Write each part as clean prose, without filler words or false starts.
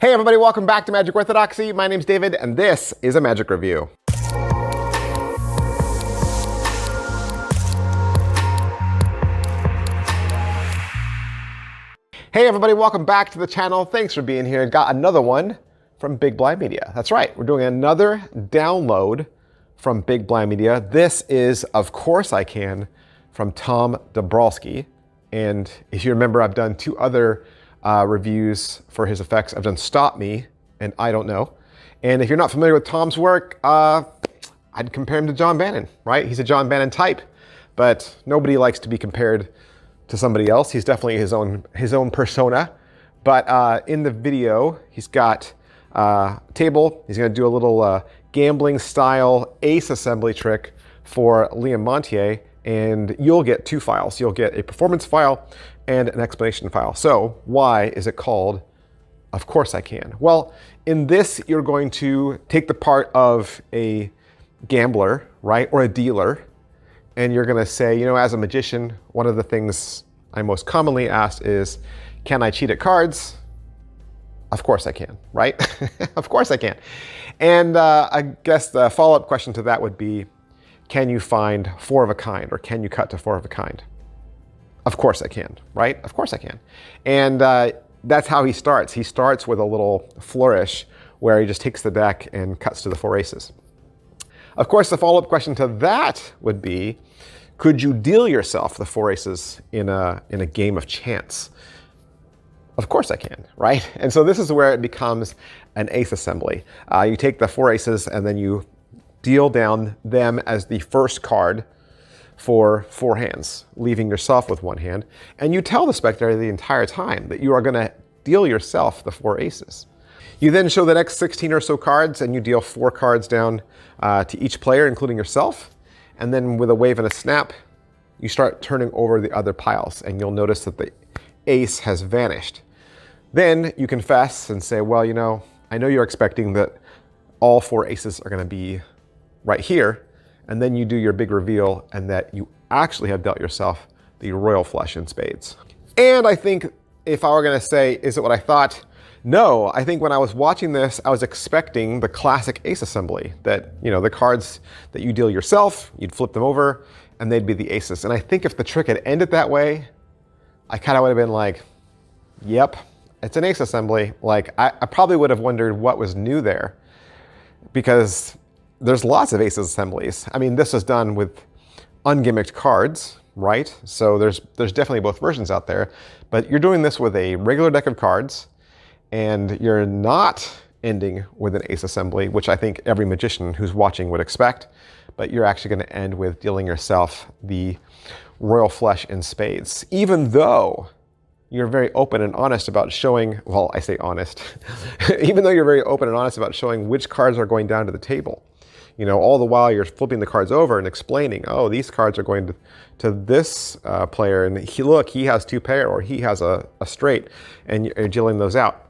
Hey everybody, welcome back to Magic Orthodoxy. My name's David, and this is a Magic Review. Hey everybody, welcome back to the channel. Thanks for being here. Got another one from Big Blind Media. That's right, we're doing another download from Big Blind Media. This is Of Course I Can from Tom Dobrowolski. And if you remember, I've done two other reviews for his effects. I've done Stop Me and I Don't Know. And if you're not familiar with Tom's work, I'd compare him to John Bannon, right? He's a John Bannon type, but nobody likes to be compared to somebody else. He's definitely his own persona. But in the video, he's got a table. He's gonna do a little gambling style ace assembly trick for Liam Montier, and you'll get two files. You'll get a performance file and an explanation file. So why is it called Of Course I Can? Well, in this, you're going to take the part of a gambler, right, or a dealer, and you're gonna say, you know, as a magician, one of the things I most commonly asked is, can I cheat at cards? Of course I can, right? Of course I can. And I guess the follow-up question to that would be, can you find four of a kind, or can you cut to four of a kind? Of course I can, right? Of course I can. And that's how he starts. He starts with a little flourish where he just takes the deck and cuts to the four aces. Of course, the follow-up question to that would be, could you deal yourself the four aces in a game of chance? Of course I can, right? And so this is where it becomes an ace assembly. You take the four aces and then you deal down them as the first card for four hands, leaving yourself with one hand. And you tell the spectator the entire time that you are gonna deal yourself the four aces. You then show the next 16 or so cards and you deal four cards down to each player, including yourself. And then with a wave and a snap, you start turning over the other piles and you'll notice that the ace has vanished. Then you confess and say, well, you know, I know you're expecting that all four aces are gonna be right here. And then you do your big reveal and that you actually have dealt yourself the royal flush in spades. And I think if I were gonna say, is it what I thought? No, I think when I was watching this, I was expecting the classic ace assembly that, you know, the cards that you deal yourself, you'd flip them over and they'd be the aces. And I think if the trick had ended that way, I kind of would have been like, yep, it's an ace assembly. Like I probably would have wondered what was new there, because there's lots of ace assemblies. I mean, this is done with ungimmicked cards, right? So there's definitely both versions out there, but you're doing this with a regular deck of cards and you're not ending with an ace assembly, which I think every magician who's watching would expect, but you're actually gonna end with dealing yourself the royal flush in spades, even though you're very open and honest about showing, well, I say honest, even though you're very open and honest about showing which cards are going down to the table. You know, all the while you're flipping the cards over and explaining, oh, these cards are going to this player, and he has two pair, or he has a straight, and you're dealing those out.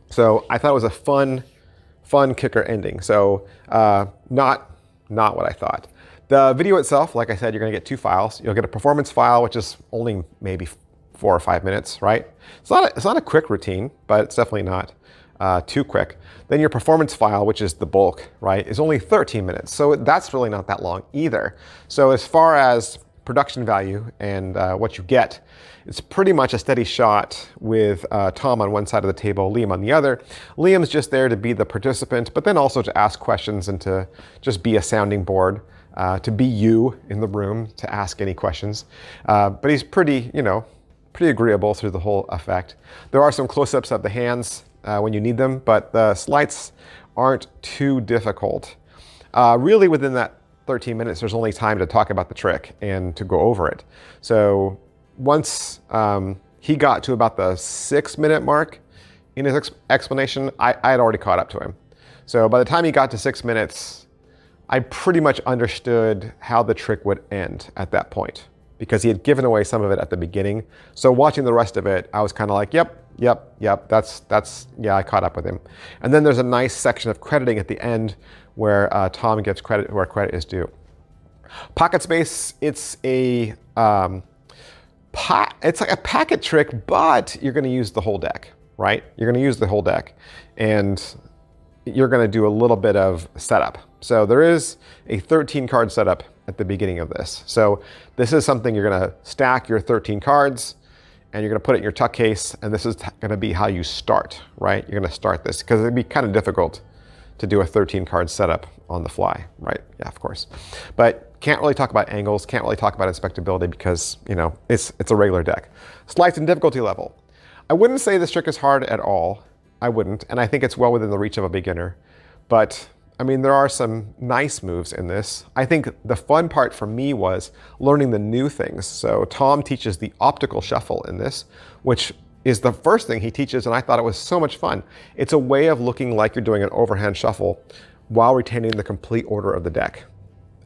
So I thought it was a fun kicker ending. So not what I thought. The video itself, like I said, you're gonna get two files. You'll get a performance file, which is only maybe 4 or 5 minutes, right? It's not a quick routine, but it's definitely not too quick. Then your performance file, which is the bulk, right, is only 13 minutes. So that's really not that long either. So as far as production value and what you get, it's pretty much a steady shot with Tom on one side of the table, Liam on the other. Liam's just there to be the participant, but then also to ask questions and to just be a sounding board, to be you in the room, to ask any questions. But he's pretty, you know, pretty agreeable through the whole effect. There are some close-ups of the hands when you need them, but the sleights aren't too difficult. Really within that 13 minutes, there's only time to talk about the trick and to go over it. So once he got to about the 6-minute mark in his explanation, I had already caught up to him. So by the time he got to 6 minutes, I pretty much understood how the trick would end at that point, because he had given away some of it at the beginning. So watching the rest of it, I was kind of like, yep, that's, yeah, I caught up with him. And then there's a nice section of crediting at the end where Tom gives credit where credit is due. Pocket space, it's like a packet trick, but you're gonna use the whole deck. right? You're going to use the whole deck, and you're going to do a little bit of setup. So there is a 13 card setup at the beginning of this. So this is something you're going to stack your 13 cards, and you're going to put it in your tuck case, and this is going to be how you start, right? You're going to start this because it'd be kind of difficult to do a 13 card setup on the fly, right? Yeah, of course. But can't really talk about angles, can't really talk about inspectability because, you know, it's a regular deck. Slice and difficulty level. I wouldn't say this trick is hard at all. I wouldn't, and I think it's well within the reach of a beginner. But I mean, there are some nice moves in this. I think the fun part for me was learning the new things. So Tom teaches the optical shuffle in this, which is the first thing he teaches, and I thought it was so much fun. It's a way of looking like you're doing an overhand shuffle while retaining the complete order of the deck.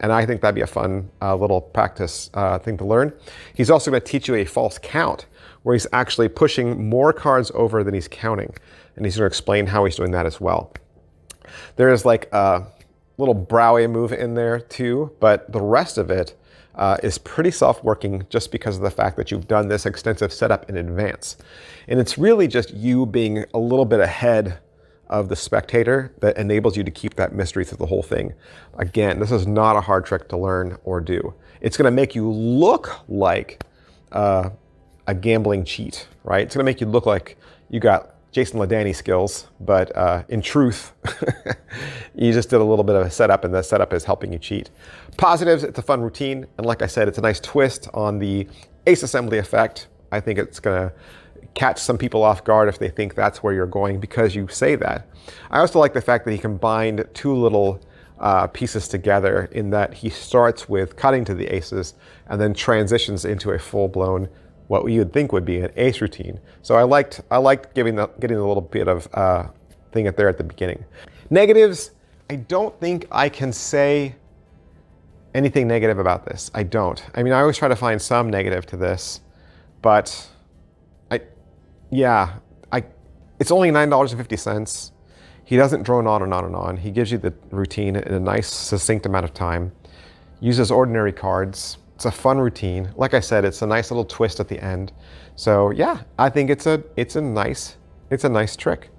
And I think that'd be a fun little practice thing to learn. He's also going to teach you a false count, where he's actually pushing more cards over than he's counting. And he's going to explain how he's doing that as well. There is like a little browy move in there too, but the rest of it is pretty self-working just because of the fact that you've done this extensive setup in advance. And it's really just you being a little bit ahead of the spectator that enables you to keep that mystery through the whole thing. Again, this is not a hard trick to learn or do. It's going to make you look like a gambling cheat, right? It's going to make you look like you got Jason LeDanny skills, but in truth, you just did a little bit of a setup, and the setup is helping you cheat. Positives, it's a fun routine, and like I said, it's a nice twist on the ace assembly effect. I think it's going to catch some people off guard if they think that's where you're going because you say that. I also like the fact that he combined two little pieces together in that he starts with cutting to the aces and then transitions into a full-blown what you would think would be an ace routine. So I liked getting a little bit of thing there at the beginning. Negatives, I don't think I can say anything negative about this. I don't. I mean, I always try to find some negative to this, but it's only $9.50. He doesn't drone on and on and on. He gives you the routine in a nice, succinct amount of time. Uses ordinary cards. It's a fun routine. Like I said, it's a nice little twist at the end. So yeah, I think it's a nice trick.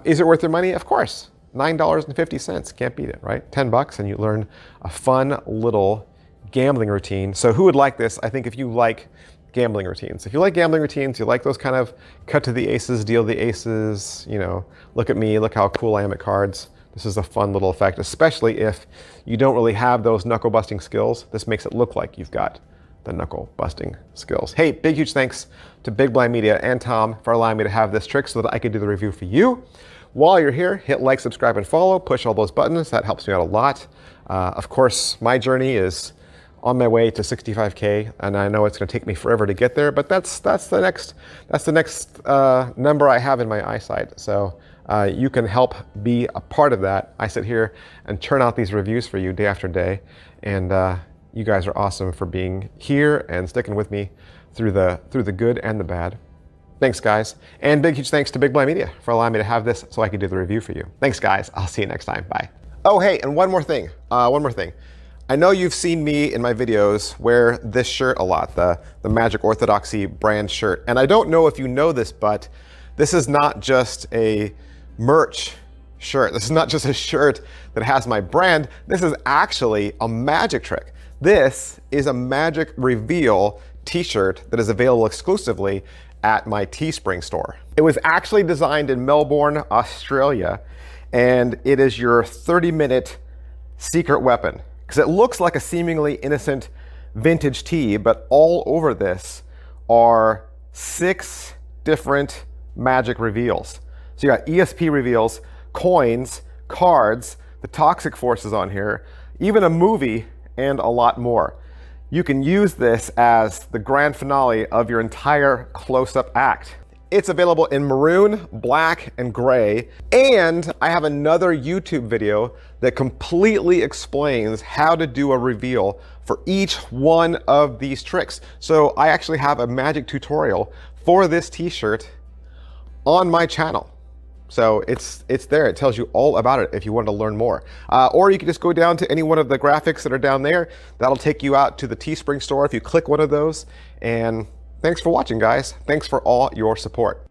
Is it worth your money? Of course. $9.50. Can't beat it, right? 10 bucks and you learn a fun little gambling routine. So who would like this? I think if you like gambling routines. If you like gambling routines, you like those kind of cut to the aces, deal the aces, you know, look at me, look how cool I am at cards. This is a fun little effect, especially if you don't really have those knuckle busting skills. This makes it look like you've got the knuckle busting skills. Hey, big huge thanks to Big Blind Media and Tom for allowing me to have this trick so that I could do the review for you. While you're here, hit like, subscribe, and follow. Push all those buttons. That helps me out a lot. Of course, my journey is on my way to 65K, and I know it's going to take me forever to get there, but that's the next number I have in my eyesight. So you can help be a part of that. I sit here and churn out these reviews for you day after day, and you guys are awesome for being here and sticking with me through the good and the bad. Thanks, guys, and big huge thanks to Big Blind Media for allowing me to have this so I can do the review for you. Thanks, guys. I'll see you next time. Bye. Oh, hey, and one more thing. I know you've seen me in my videos wear this shirt a lot, the Magic Orthodoxy brand shirt. And I don't know if you know this, but this is not just a merch shirt. This is not just a shirt that has my brand. This is actually a magic trick. This is a magic reveal t-shirt that is available exclusively at my Teespring store. It was actually designed in Melbourne, Australia, and it is your 30-minute secret weapon. Because it looks like a seemingly innocent vintage tee, but all over this are 6 different magic reveals. So you got ESP reveals, coins, cards, the toxic forces on here, even a movie, and a lot more. You can use this as the grand finale of your entire close-up act. It's available in maroon, black, and gray. And I have another YouTube video that completely explains how to do a reveal for each one of these tricks. So I actually have a magic tutorial for this t-shirt on my channel. So it's there. It tells you all about it if you want to learn more. Or you can just go down to any one of the graphics that are down there. That'll take you out to the Teespring store if you click one of those. And thanks for watching, guys. Thanks for all your support.